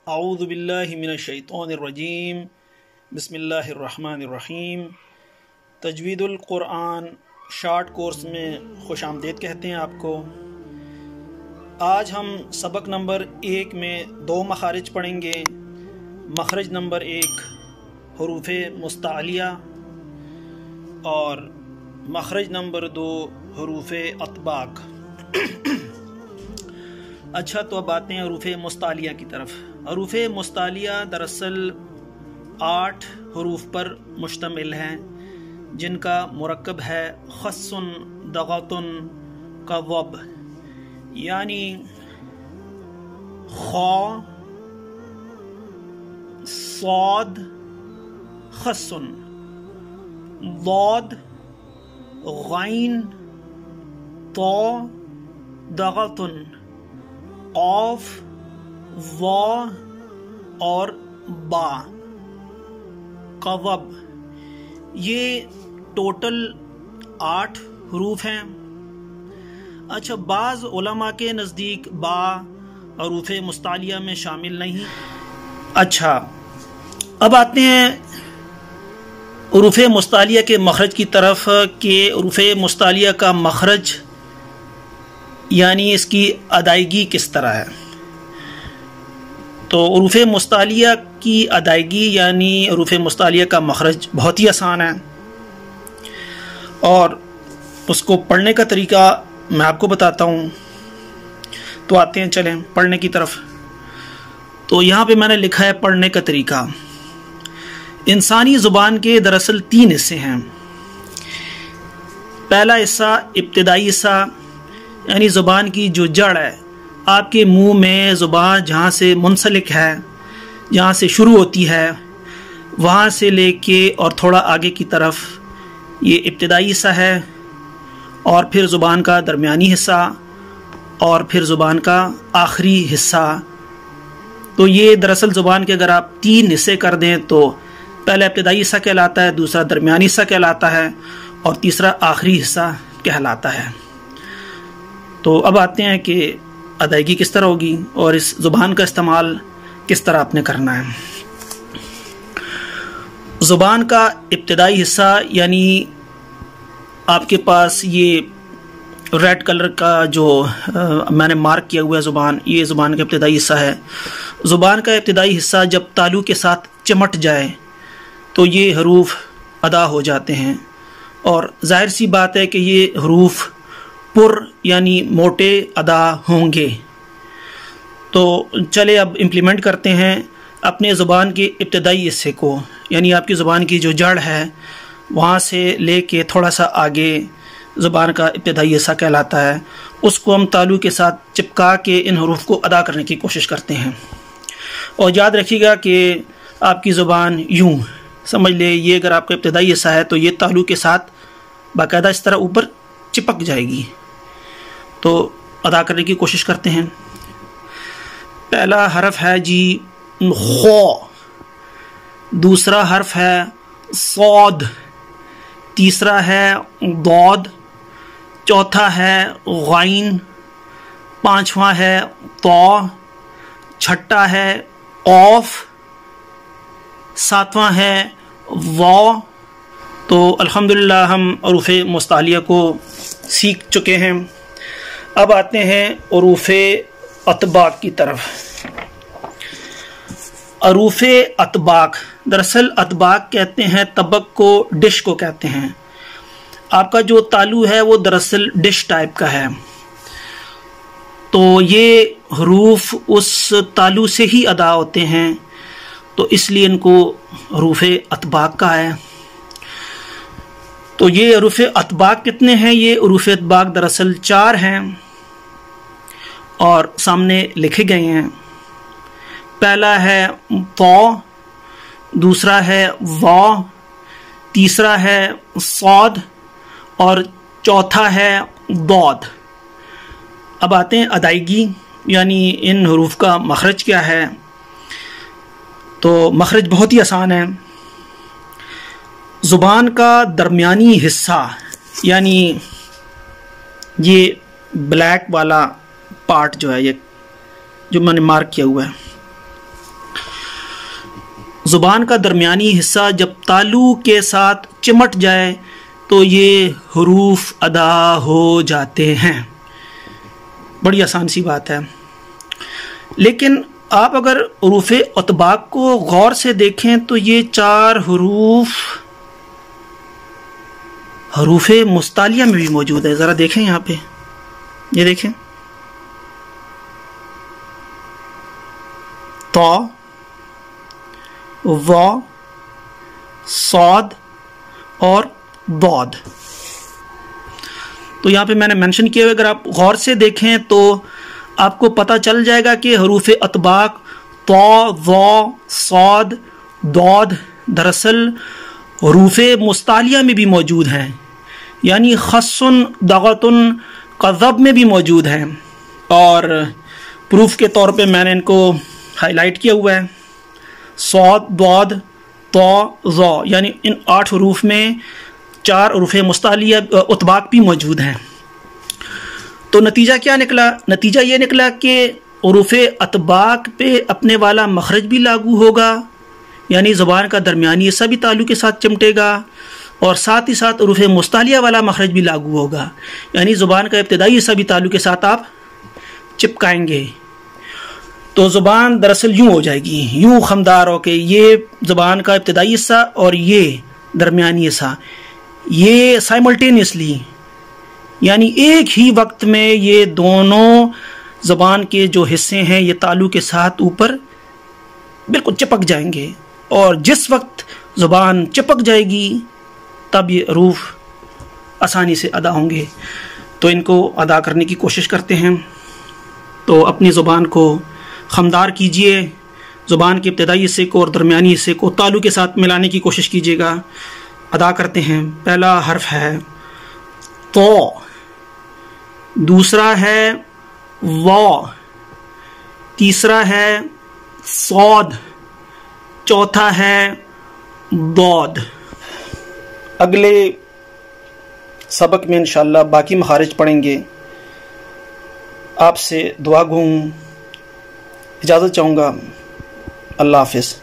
औज़ु बिल्लाहि मिनश्शैतानिर्रजीम बिस्मिल्लाहिर्रहमानिर्रहीम। तजवीदुल क़ुरआन short course में खुश आमदीद कहते हैं आपको। आज हम सबक नंबर 1 में 2 मखारिज पढ़ेंगे। मखरज नंबर 1 हरूफ़े मुस्तालिया और मखरज नंबर 2 हरूफ़े अतबाक। अच्छा, तो अब आते हैं हरूफ़े मुस्तालिया की तरफ। हरूफ़े मुस्तालिया दरअसल 8 हरूफ पर मुश्तमिल हैं, जिनका मुरक्कब है खस्सुन, दग़तुन, कवब, यानी खौ, सौद, खस्सुन, लौद, गैन, तो, दग़तुन, औफ, वा और बा, कवब। ये टोटल 8 हरूफ हैं। अच्छा, बाज़ उलमा के नज़दीक बा हरूफ़े मुस्तालिया में शामिल नहीं। अच्छा, अब आते हैं हरूफ़े मुस्तालिया के मखरज की तरफ कि हरूफ़े मुस्तालिया का मखरज यानी इसकी अदायगी किस तरह है। तो हरूफ़े मुस्तालिया की अदायगी यानी हरूफ़े मुस्तालिया का मखरज बहुत ही आसान है और उसको पढ़ने का तरीका मैं आपको बताता हूँ। तो आते हैं, चलें पढ़ने की तरफ। तो यहाँ पे मैंने लिखा है पढ़ने का तरीका। इंसानी ज़ुबान के दरअसल 3 हिस्से हैं। पहला हिस्सा इब्तिदाई हिस्सा, यानी ज़ुबान की जो जड़ है, आपके मुंह में ज़ुबान जहाँ से मुंसलिक है, जहाँ से शुरू होती है, वहाँ से लेके और थोड़ा आगे की तरफ ये इब्तिदाई हिस्सा है, और फिर ज़ुबान का दरमियानी हिस्सा, और फिर ज़ुबान का आखिरी हिस्सा। तो ये दरअसल ज़ुबान के अगर आप 3 हिस्से कर दें तो पहला इब्तिदाई हिस्सा कहलाता है, दूसरा दरमियानी हिस्सा कहलाता है और तीसरा आखिरी हिस्सा कहलाता है। तो अब आते हैं कि अदायगी किस तरह होगी और इस ज़ुबान का इस्तेमाल किस तरह आपने करना है। ज़ुबान का इब्तिदाई हिस्सा यानी आपके पास ये रेड कलर का जो मैंने मार्क किया हुआ है ज़ुबान, ये ज़ुबान का इब्तिदाई हिस्सा है। ज़ुबान का इब्तिदाई हिस्सा जब तालू के साथ चिमट जाए तो ये हरूफ अदा हो जाते हैं, और जाहिर सी बात है कि ये हरूफ पुर यानी मोटे अदा होंगे। तो चले अब इम्प्लीमेंट करते हैं अपने ज़ुबान के इब्तिदाई हिस्से को, यानी आपकी ज़ुबान की जो जड़ है वहाँ से लेके थोड़ा सा आगे ज़ुबान का इब्तिदाई हिस्सा कहलाता है, उसको हम तालू के साथ चिपका के इन हरूफ को अदा करने की कोशिश करते हैं। और याद रखिएगा कि आपकी ज़ुबान यूँ समझ ले, ये अगर आपका इब्तिदाई हिस्सा है तो ये तालू के साथ बाकायदा इस तरह ऊपर चिपक जाएगी। तो अदा करने की कोशिश करते हैं। पहला हर्फ है जी खौ, दूसरा हर्फ है सौद, तीसरा है दौद, चौथा है गैन, पांचवा है तो, छठा है औफ, सातवां है वा। तो अल्हम्दुलिल्लाह हम हरूफ़े मुस्तालिया को सीख चुके हैं। अब आते हैं हरूफ़े अतबाक की तरफ। हरूफ़े अतबाक दरअसल अतबाक कहते हैं तबक को, डिश को कहते हैं। आपका जो तालू है वो दरअसल डिश टाइप का है, तो ये हरूफ उस तालू से ही अदा होते हैं, तो इसलिए इनको हरूफ़े अतबाक का है। तो ये हरूफ़े अतबाक कितने हैं? ये हरूफ़े अतबाक दरअसल 4 हैं और सामने लिखे गए हैं। पहला है तो, दूसरा है वा, तीसरा है सौद और चौथा है दौद। अब आते हैं अदायगी, यानी इन हरूफ का मखरज क्या है। तो मखरज बहुत ही आसान है। ज़ुबान का दरमियानी हिस्सा यानी ये ब्लैक वाला पार्ट जो है, ये जो मैंने मार्क किया हुआ है, ज़ुबान का दरमियानी हिस्सा जब तालु के साथ चिमट जाए तो ये हरूफ अदा हो जाते हैं। बड़ी आसान सी बात है। लेकिन आप अगर हरूफ़े अतबाक को गौर से देखें तो ये 4 हरूफ़े मुस्तालिया में भी मौजूद है। ज़रा देखें यहाँ पे, ये देखें, तो, व, सौद और दौद। तो यहाँ पे मैंने मेंशन किया हुआ, अगर आप गौर से देखें तो आपको पता चल जाएगा कि हरूफ़ अतबाक तो, व, सौद, दौद दरअसल हरूफ़ मुस्तालिया में भी मौजूद हैं, यानी खस्सुन, दगतुन, कज़ब में भी मौजूद हैं। और प्रूफ के तौर पे मैंने इनको हाईलाइट किया हुआ है। सौद, दौद, तो, ज़, यानी इन 8 हरूफ में 4 हरूफ़ मुस्तालिया अतबाक भी मौजूद हैं। तो नतीजा क्या निकला? नतीजा ये निकला कि हरूफ़ अतबाक पे अपने वाला मखरज भी लागू होगा, यानी ज़ुबान का दरमियानी हिस्सा भी तालु के साथ चिमटेगा, और साथ ही साथ हरूफ़ मुस्तालिया वाला मखरज भी लागू होगा, यानी ज़ुबान का इब्तिदाई हिस्सा भी तालु के साथ आप चिपकाएंगे। तो ज़ुबान दरअसल यूँ हो जाएगी, यूँ खमदार हो के ये ज़ुबान का इब्तिदाई हिस्सा और ये दरमियानी हिस्सा, ये साइमल्टेनियसली, यानी एक ही वक्त में ये दोनों ज़ुबान के जो हिस्से हैं ये तालु के साथ ऊपर बिल्कुल चिपक जाएंगे, और जिस वक्त ज़ुबान चिपक जाएगी तब ये हरूफ आसानी से अदा होंगे। तो इनको अदा करने की कोशिश करते हैं। तो अपनी ज़ुबान को खमदार कीजिए, ज़ुबान के इब्तिदाई हिस्से को और दरमियानी हिस्से को तालु के साथ मिलाने की कोशिश कीजिएगा। अदा करते हैं। पहला हर्फ है तो, दूसरा है व, तीसरा है सौद, चौथा है दौद। अगले सबक में इंशाअल्लाह बाकी मखारिज पढ़ेंगे। आपसे दुआ गो हूँ, इजाज़त चाहूँगा। अल्लाह हाफ़िज़।